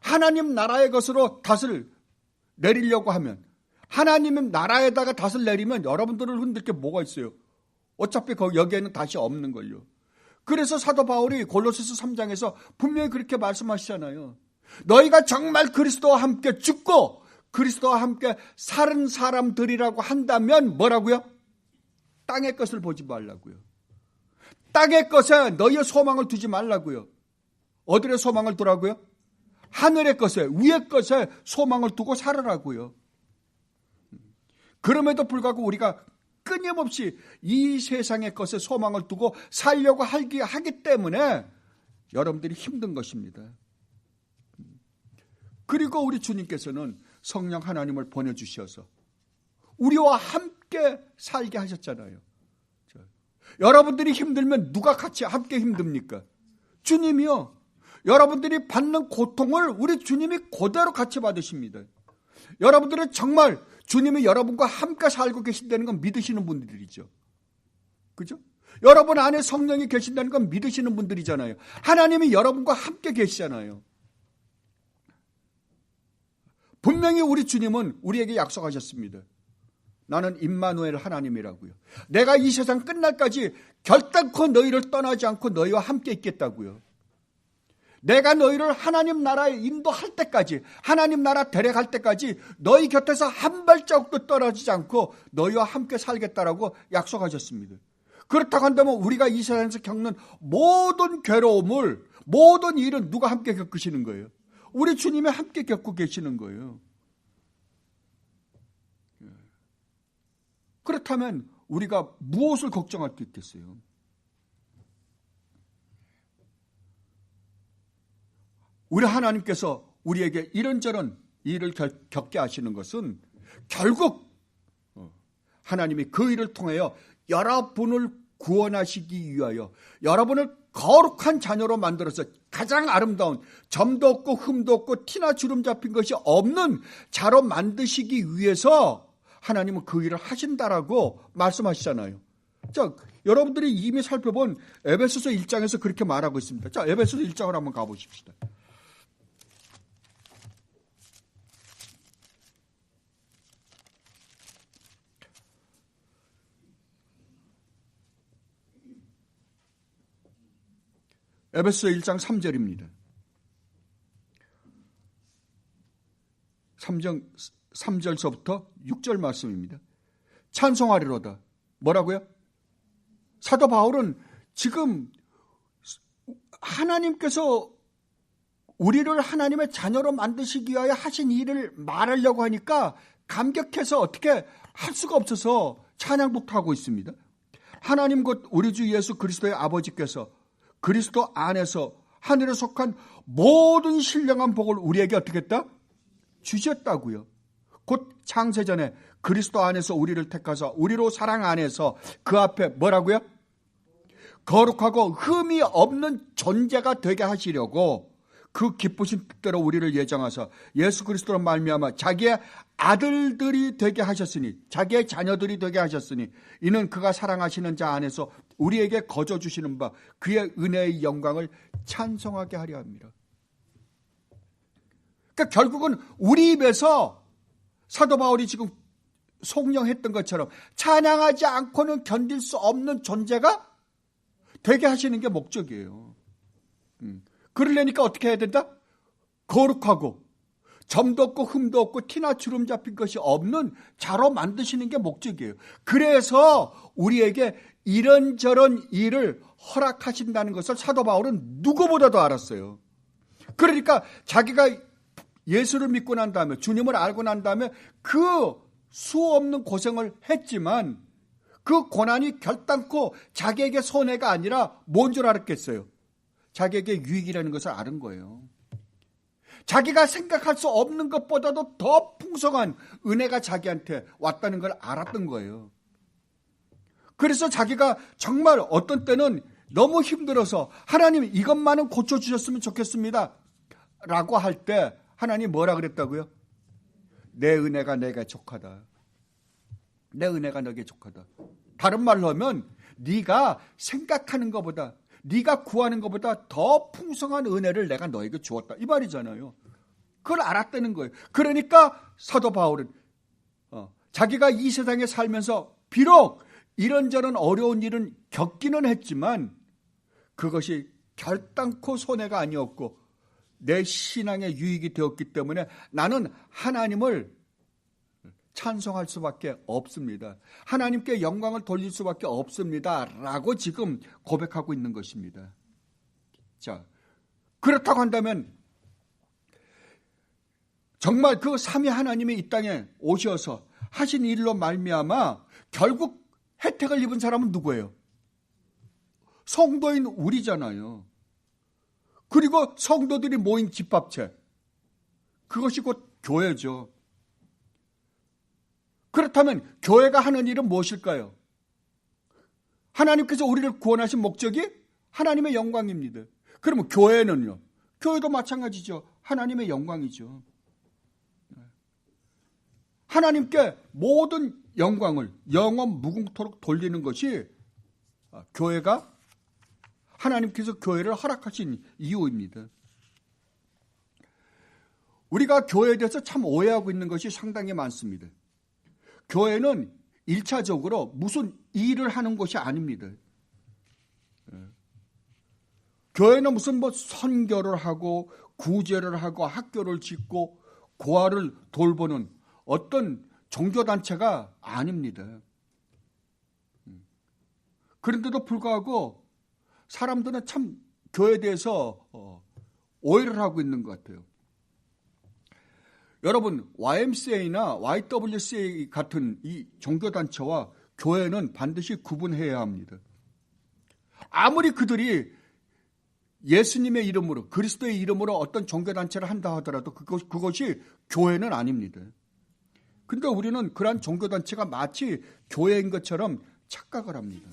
하나님 나라의 것으로 닻을 내리려고 하면, 하나님의 나라에다가 닻을 내리면 여러분들을 흔들 게 뭐가 있어요? 어차피 여기에는 닻이 없는 걸요. 그래서 사도 바울이 골로새서 3장에서 분명히 그렇게 말씀하시잖아요. 너희가 정말 그리스도와 함께 죽고 그리스도와 함께 사는 사람들이라고 한다면 뭐라고요? 땅의 것을 보지 말라고요. 땅의 것에 너희의 소망을 두지 말라고요. 어디에 소망을 두라고요? 하늘의 것에, 위의 것에 소망을 두고 살아라고요. 그럼에도 불구하고 우리가 끊임없이 이 세상의 것에 소망을 두고 살려고 하기 때문에 여러분들이 힘든 것입니다. 그리고 우리 주님께서는 성령 하나님을 보내주셔서 우리와 함께 살게 하셨잖아요. 여러분들이 힘들면 누가 같이 함께 힘듭니까? 주님이요. 여러분들이 받는 고통을 우리 주님이 그대로 같이 받으십니다. 여러분들은 정말 주님이 여러분과 함께 살고 계신다는 건 믿으시는 분들이죠. 그죠? 여러분 안에 성령이 계신다는 건 믿으시는 분들이잖아요. 하나님이 여러분과 함께 계시잖아요. 분명히 우리 주님은 우리에게 약속하셨습니다. 나는 임마누엘 하나님이라고요. 내가 이 세상 끝날까지 결단코 너희를 떠나지 않고 너희와 함께 있겠다고요. 내가 너희를 하나님 나라에 인도할 때까지, 하나님 나라 데려갈 때까지 너희 곁에서 한 발자국도 떨어지지 않고 너희와 함께 살겠다라고 약속하셨습니다. 그렇다고 한다면 우리가 이 세상에서 겪는 모든 괴로움을, 모든 일은 누가 함께 겪으시는 거예요? 우리 주님이 함께 겪고 계시는 거예요. 그렇다면 우리가 무엇을 걱정할 게 있겠어요? 우리 하나님께서 우리에게 이런저런 일을 겪게 하시는 것은 결국 하나님이 그 일을 통하여 여러분을 구원하시기 위하여 여러분을 거룩한 자녀로 만들어서 가장 아름다운, 점도 없고 흠도 없고 티나 주름 잡힌 것이 없는 자로 만드시기 위해서 하나님은 그 일을 하신다라고 말씀하시잖아요. 자, 여러분들이 이미 살펴본 에베소서 1장에서 그렇게 말하고 있습니다. 자, 에베소서 1장을 한번 가보십시다. 에베소 1장 3절입니다. 3절서부터 6절 말씀입니다. 찬송하리로다. 뭐라고요? 사도 바울은 지금 하나님께서 우리를 하나님의 자녀로 만드시기 위하여 하신 일을 말하려고 하니까 감격해서 어떻게 할 수가 없어서 찬양부터 하고 있습니다. 하나님 곧 우리 주 예수 그리스도의 아버지께서 그리스도 안에서 하늘에 속한 모든 신령한 복을 우리에게 어떻게 했다? 주셨다고요. 곧 창세전에 그리스도 안에서 우리를 택하사 우리로 사랑 안에서 그 앞에 뭐라고요? 거룩하고 흠이 없는 존재가 되게 하시려고 그 기쁘신 뜻대로 우리를 예정하사 예수 그리스도로 말미암아 자기의 아들들이 되게 하셨으니, 자기의 자녀들이 되게 하셨으니 이는 그가 사랑하시는 자 안에서 우리에게 거저 주시는 바 그의 은혜의 영광을 찬송하게 하려 합니다. 그러니까 결국은 우리 입에서 사도 바울이 지금 속령했던 것처럼 찬양하지 않고는 견딜 수 없는 존재가 되게 하시는 게 목적이에요. 그러려니까 어떻게 해야 된다? 거룩하고 점도 없고 흠도 없고 티나 주름 잡힌 것이 없는 자로 만드시는 게 목적이에요. 그래서 우리에게 이런저런 일을 허락하신다는 것을 사도 바울은 누구보다도 알았어요. 그러니까 자기가 예수를 믿고 난 다음에, 주님을 알고 난 다음에 그 수없는 고생을 했지만 그 고난이 결단코 자기에게 손해가 아니라 뭔 줄 알았겠어요? 자기에게 유익이라는 것을 아는 거예요. 자기가 생각할 수 없는 것보다도 더 풍성한 은혜가 자기한테 왔다는 걸 알았던 거예요. 그래서 자기가 정말 어떤 때는 너무 힘들어서 하나님 이것만은 고쳐주셨으면 좋겠습니다 라고 할 때 하나님 뭐라 그랬다고요? 내 은혜가 내게 족하다. 내 은혜가 너에게 족하다. 다른 말로 하면 네가 생각하는 것보다, 네가 구하는 것보다 더 풍성한 은혜를 내가 너에게 주었다. 이 말이잖아요. 그걸 알았다는 거예요. 그러니까 사도 바울은 자기가 이 세상에 살면서 비록 이런저런 어려운 일은 겪기는 했지만 그것이 결단코 손해가 아니었고 내 신앙의 유익이 되었기 때문에 나는 하나님을 찬송할 수밖에 없습니다. 하나님께 영광을 돌릴 수밖에 없습니다. 라고 지금 고백하고 있는 것입니다. 자, 그렇다고 한다면 정말 그 삼위 하나님이 이 땅에 오셔서 하신 일로 말미암아 결국 혜택을 입은 사람은 누구예요? 성도인 우리잖아요. 그리고 성도들이 모인 집합체, 그것이 곧 교회죠. 그렇다면 교회가 하는 일은 무엇일까요? 하나님께서 우리를 구원하신 목적이 하나님의 영광입니다. 그러면 교회는요? 교회도 마찬가지죠. 하나님의 영광이죠. 하나님께 모든 영광을 영원 무궁토록 돌리는 것이 교회가 하나님께서 교회를 허락하신 이유입니다. 우리가 교회에 대해서 참 오해하고 있는 것이 상당히 많습니다. 교회는 1차적으로 무슨 일을 하는 것이 아닙니다. 교회는 무슨 선교를 하고 구제를 하고 학교를 짓고 고아를 돌보는 어떤 종교단체가 아닙니다. 그런데도 불구하고 사람들은 참 교회에 대해서 오해를 하고 있는 것 같아요. 여러분, YMCA나 YWCA 같은 이 종교단체와 교회는 반드시 구분해야 합니다. 아무리 그들이 예수님의 이름으로, 그리스도의 이름으로 어떤 종교단체를 한다 하더라도 그것이 교회는 아닙니다. 근데 우리는 그러한 종교단체가 마치 교회인 것처럼 착각을 합니다.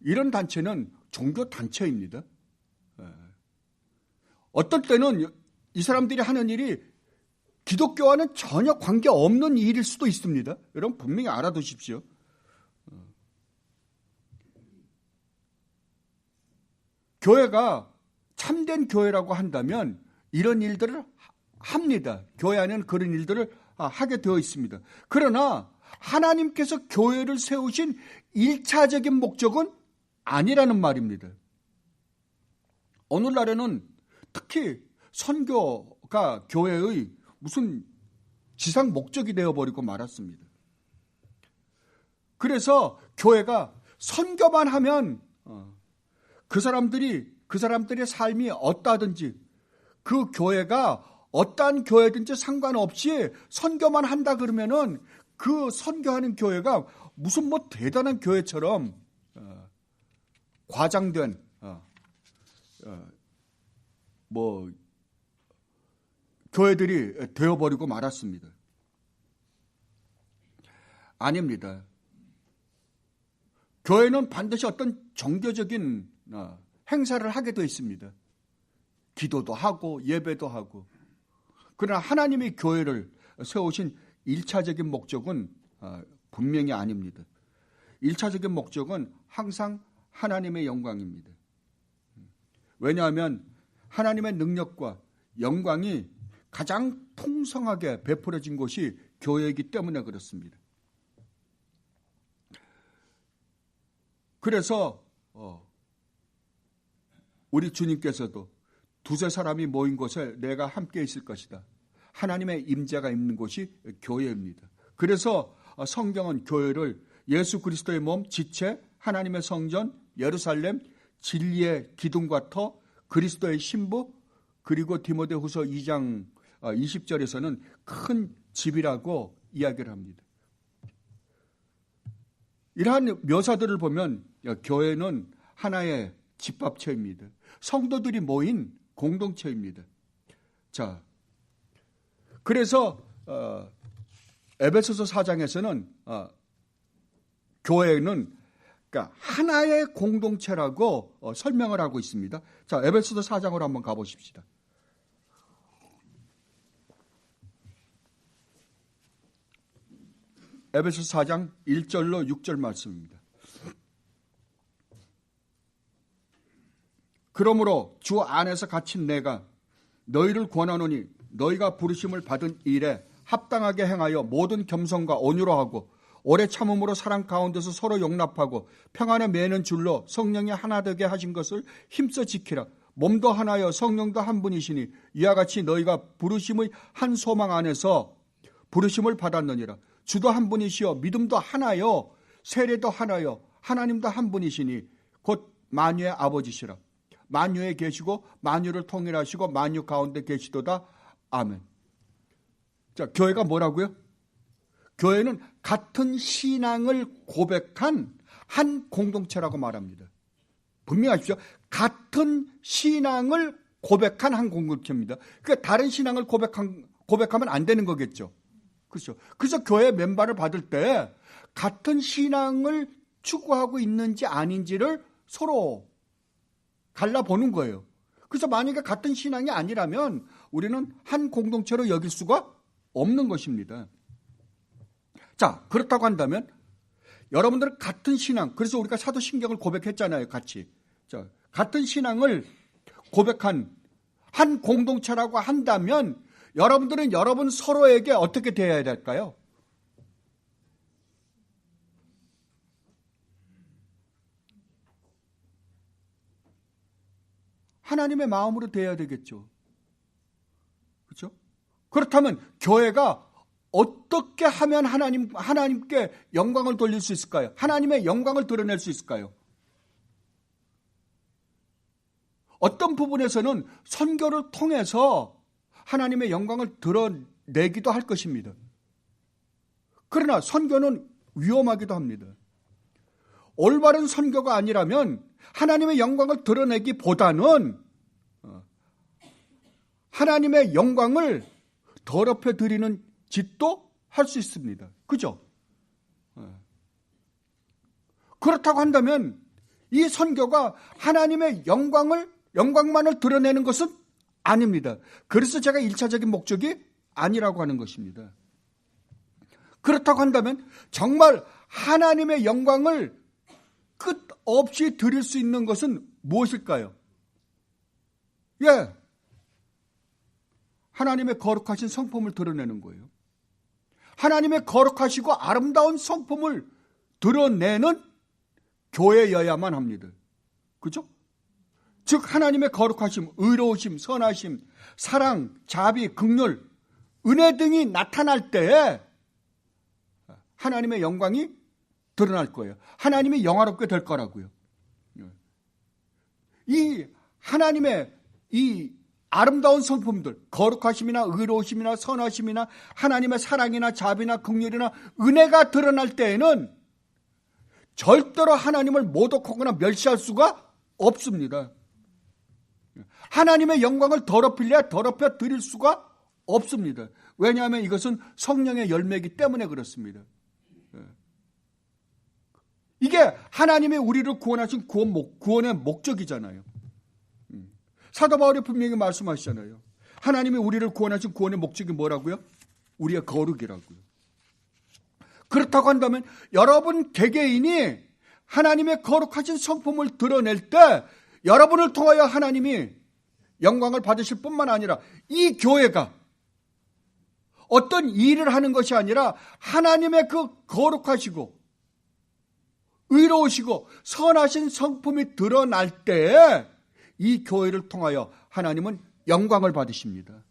이런 단체는 종교단체입니다. 어떤 때는 이 사람들이 하는 일이 기독교와는 전혀 관계없는 일일 수도 있습니다. 여러분 분명히 알아두십시오. 교회가 참된 교회라고 한다면 이런 일들을 합니다. 교회 안에는 그런 일들을 하게 되어 있습니다. 그러나 하나님께서 교회를 세우신 1차적인 목적은 아니라는 말입니다. 오늘날에는 특히 선교가 교회의 무슨 지상 목적이 되어버리고 말았습니다. 그래서 교회가 선교만 하면 그 사람들의 삶이 어떠하든지 그 교회가 어떠한 교회든지 상관없이 선교만 한다 그러면은 그 선교하는 교회가 무슨 뭐 대단한 교회처럼 과장된 뭐 교회들이 되어버리고 말았습니다. 아닙니다. 교회는 반드시 어떤 종교적인 행사를 하게 되어 있습니다. 기도도 하고 예배도 하고. 그러나 하나님이 교회를 세우신 1차적인 목적은 분명히 아닙니다. 1차적인 목적은 항상 하나님의 영광입니다. 왜냐하면 하나님의 능력과 영광이 가장 풍성하게 베풀어진 곳이 교회이기 때문에 그렇습니다. 그래서 우리 주님께서도 두세 사람이 모인 곳에 내가 함께 있을 것이다. 하나님의 임재가 있는 곳이 교회입니다. 그래서 성경은 교회를 예수 그리스도의 몸, 지체, 하나님의 성전, 예루살렘, 진리의 기둥과 터, 그리스도의 신부, 그리고 디모데후서 2장 20절에서는 큰 집이라고 이야기를 합니다. 이러한 묘사들을 보면 교회는 하나의 집합체입니다. 성도들이 모인 공동체입니다. 자, 그래서 에베소서 4장에서는 교회는 그러니까 하나의 공동체라고 설명을 하고 있습니다. 자, 에베소서 4장으로 한번 가보십시다. 에베소서 4장 1절로 6절 말씀입니다. 그러므로 주 안에서 갇힌 내가 너희를 권하노니 너희가 부르심을 받은 일에 합당하게 행하여 모든 겸손과 온유로 하고 오래 참음으로 사랑 가운데서 서로 용납하고 평안에 매는 줄로 성령이 하나 되게 하신 것을 힘써 지키라. 몸도 하나여 성령도 한 분이시니 이와 같이 너희가 부르심의 한 소망 안에서 부르심을 받았느니라. 주도 한 분이시여 믿음도 하나여 세례도 하나여 하나님도 한 분이시니 곧 만유의 아버지시라. 만유에 계시고 만유를 통일하시고 만유 가운데 계시도다. 아멘. 자, 교회가 뭐라고요? 교회는 같은 신앙을 고백한 한 공동체라고 말합니다. 분명하십시오. 같은 신앙을 고백한 한 공동체입니다. 그러니까 다른 신앙을 고백하면 안 되는 거겠죠. 그렇죠. 그래서 교회 멤버를 받을 때 같은 신앙을 추구하고 있는지 아닌지를 서로 갈라보는 거예요. 그래서 만약에 같은 신앙이 아니라면 우리는 한 공동체로 여길 수가 없는 것입니다. 자, 그렇다고 한다면 여러분들은 같은 신앙, 그래서 우리가 사도신경을 고백했잖아요, 같이. 자, 같은 신앙을 고백한 한 공동체라고 한다면 여러분들은 여러분 서로에게 어떻게 대해야 될까요? 하나님의 마음으로 대해야 되겠죠. 그렇죠? 그렇다면 교회가 어떻게 하면 하나님께 영광을 돌릴 수 있을까요? 하나님의 영광을 드러낼 수 있을까요? 어떤 부분에서는 선교를 통해서 하나님의 영광을 드러내기도 할 것입니다. 그러나 선교는 위험하기도 합니다. 올바른 선교가 아니라면 하나님의 영광을 드러내기보다는 하나님의 영광을 더럽혀 드리는 짓도 할 수 있습니다. 그죠? 그렇다고 한다면 이 선교가 하나님의 영광만을 드러내는 것은 아닙니다. 그래서 제가 1차적인 목적이 아니라고 하는 것입니다. 그렇다고 한다면 정말 하나님의 영광을 끝없이 드릴 수 있는 것은 무엇일까요? 예, 하나님의 거룩하신 성품을 드러내는 거예요. 하나님의 거룩하시고 아름다운 성품을 드러내는 교회여야만 합니다. 그렇죠? 즉 하나님의 거룩하심, 의로우심, 선하심, 사랑, 자비, 긍휼, 은혜 등이 나타날 때에 하나님의 영광이 드러날 거예요. 하나님이 영화롭게 될 거라고요. 이 하나님의 이 아름다운 성품들, 거룩하심이나 의로우심이나 선하심이나 하나님의 사랑이나 자비나 긍휼이나 은혜가 드러날 때에는 절대로 하나님을 모독하거나 멸시할 수가 없습니다. 하나님의 영광을 더럽혀 드릴 수가 없습니다. 왜냐하면 이것은 성령의 열매이기 때문에 그렇습니다. 이게 하나님의 우리를 구원하신 구원의 목적이잖아요. 사도 바울이 분명히 말씀하시잖아요. 하나님이 우리를 구원하신 구원의 목적이 뭐라고요? 우리의 거룩이라고요. 그렇다고 한다면 여러분 개개인이 하나님의 거룩하신 성품을 드러낼 때 여러분을 통하여 하나님이 영광을 받으실 뿐만 아니라 이 교회가 어떤 일을 하는 것이 아니라 하나님의 그 거룩하시고 의로우시고 선하신 성품이 드러날 때에 이 교회를 통하여 하나님은 영광을 받으십니다.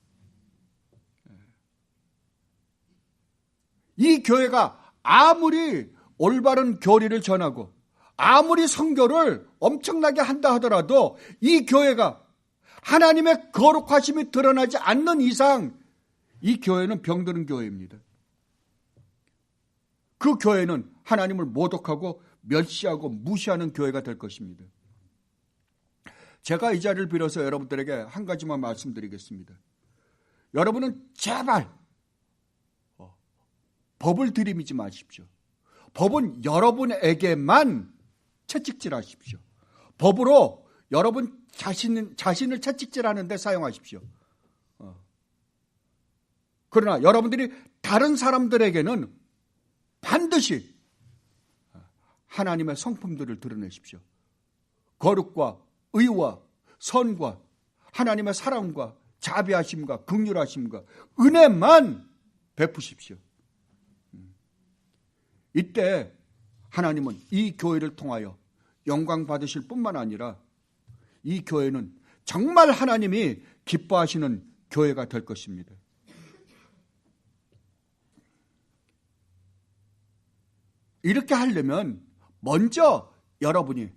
이 교회가 아무리 올바른 교리를 전하고 아무리 선교를 엄청나게 한다 하더라도 이 교회가 하나님의 거룩하심이 드러나지 않는 이상 이 교회는 병드는 교회입니다. 그 교회는 하나님을 모독하고 멸시하고 무시하는 교회가 될 것입니다. 제가 이 자리를 빌어서 여러분들에게 한 가지만 말씀드리겠습니다. 여러분은 제발 법을 들이미지 마십시오. 법은 여러분에게만 채찍질하십시오. 법으로 여러분 자신을 채찍질하는 데 사용하십시오. 그러나 여러분들이 다른 사람들에게는 반드시 하나님의 성품들을 드러내십시오. 거룩과 의와 선과 하나님의 사랑과 자비하심과 긍휼하심과 은혜만 베푸십시오. 이때 하나님은 이 교회를 통하여 영광 받으실 뿐만 아니라 이 교회는 정말 하나님이 기뻐하시는 교회가 될 것입니다. 이렇게 하려면 먼저 여러분이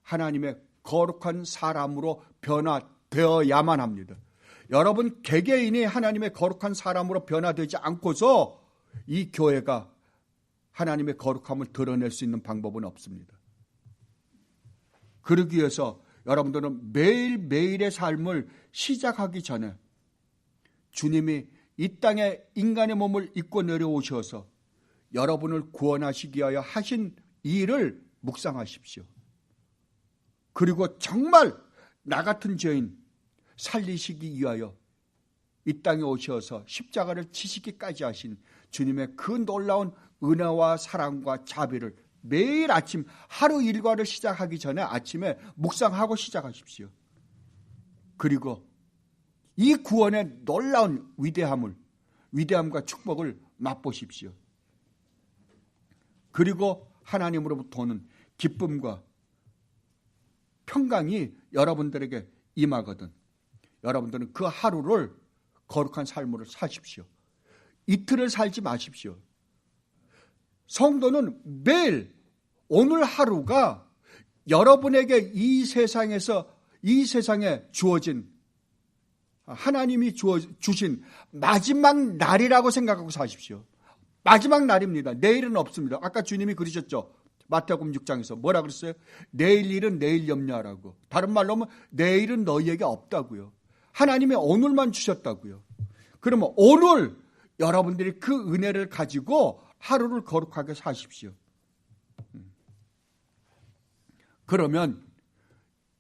하나님의 거룩한 사람으로 변화되어야만 합니다. 여러분 개개인이 하나님의 거룩한 사람으로 변화되지 않고서 이 교회가 하나님의 거룩함을 드러낼 수 있는 방법은 없습니다. 그러기 위해서 여러분들은 매일매일의 삶을 시작하기 전에 주님이 이 땅에 인간의 몸을 입고 내려오셔서 여러분을 구원하시기 위하여 하신 일을 묵상하십시오. 그리고 정말 나 같은 죄인 살리시기 위하여 이 땅에 오셔서 십자가를 지시기까지 하신 주님의 그 놀라운 은혜와 사랑과 자비를 매일 아침 하루 일과를 시작하기 전에 아침에 묵상하고 시작하십시오. 그리고 이 구원의 놀라운 위대함과 축복을 맛보십시오. 그리고 하나님으로부터 오는 기쁨과 평강이 여러분들에게 임하거든 여러분들은 그 하루를 거룩한 삶으로 사십시오. 이틀을 살지 마십시오. 성도는 매일 오늘 하루가 여러분에게 이 세상에 주어진 하나님이 주신 마지막 날이라고 생각하고 사십시오. 마지막 날입니다. 내일은 없습니다. 아까 주님이 그러셨죠. 마태복음 6장에서 뭐라 그랬어요? 내일 일은 내일 염려하라고. 다른 말로 하면 내일은 너희에게 없다고요. 하나님이 오늘만 주셨다고요. 그러면 오늘 여러분들이 그 은혜를 가지고 하루를 거룩하게 사십시오. 그러면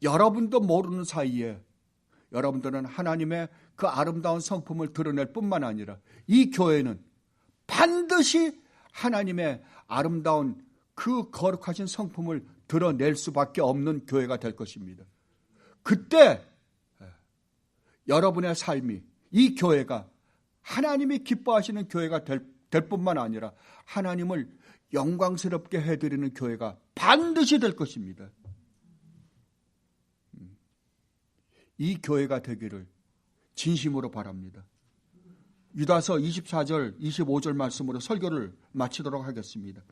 여러분도 모르는 사이에 여러분들은 하나님의 그 아름다운 성품을 드러낼 뿐만 아니라 이 교회는 반드시 하나님의 아름다운 그 거룩하신 성품을 드러낼 수밖에 없는 교회가 될 것입니다. 그때 여러분의 삶이 이 교회가 하나님이 기뻐하시는 교회가 될 뿐만 아니라 하나님을 영광스럽게 해드리는 교회가 반드시 될 것입니다. 이 교회가 되기를 진심으로 바랍니다. 유다서 24절 25절 말씀으로 설교를 마치도록 하겠습니다.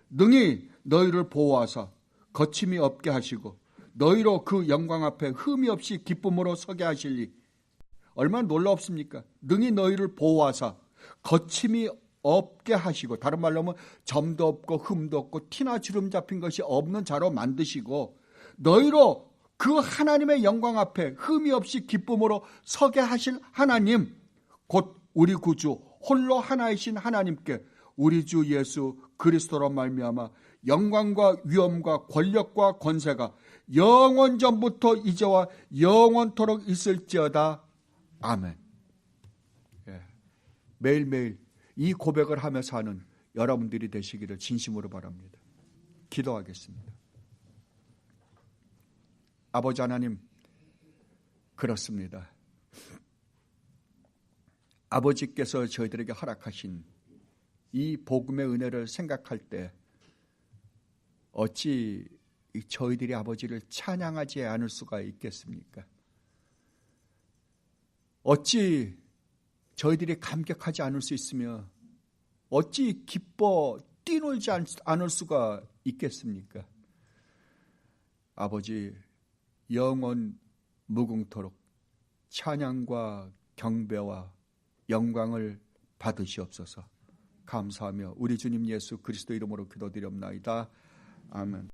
능히 너희를 보호하사 거침이 없게 하시고 너희로 그 영광 앞에 흠이 없이 기쁨으로 서게 하시리. 얼마나 놀랍습니까? 능히 너희를 보호하사 거침이 없게 하시고, 다른 말로 하면 점도 없고 흠도 없고 티나 주름 잡힌 것이 없는 자로 만드시고 너희로 그 하나님의 영광 앞에 흠이 없이 기쁨으로 서게 하실 하나님, 곧 우리 구주 홀로 하나이신 하나님께 우리 주 예수 그리스도로 말미암아 영광과 위엄과 권력과 권세가 영원 전부터 이제와 영원토록 있을지어다. 아멘. 예. 매일매일 이 고백을 하며 사는 여러분들이 되시기를 진심으로 바랍니다. 기도하겠습니다. 아버지 하나님, 그렇습니다. 아버지께서 저희들에게 허락하신 이 복음의 은혜를 생각할 때 어찌 저희들이 아버지를 찬양하지 않을 수가 있겠습니까? 어찌 저희들이 감격하지 않을 수 있으며 어찌 기뻐 뛰놀지 않을 수가 있겠습니까? 아버지, 영원 무궁토록 찬양과 경배와 영광을 받으시옵소서. 감사하며 우리 주님 예수 그리스도 이름으로 기도드리옵나이다. 아멘.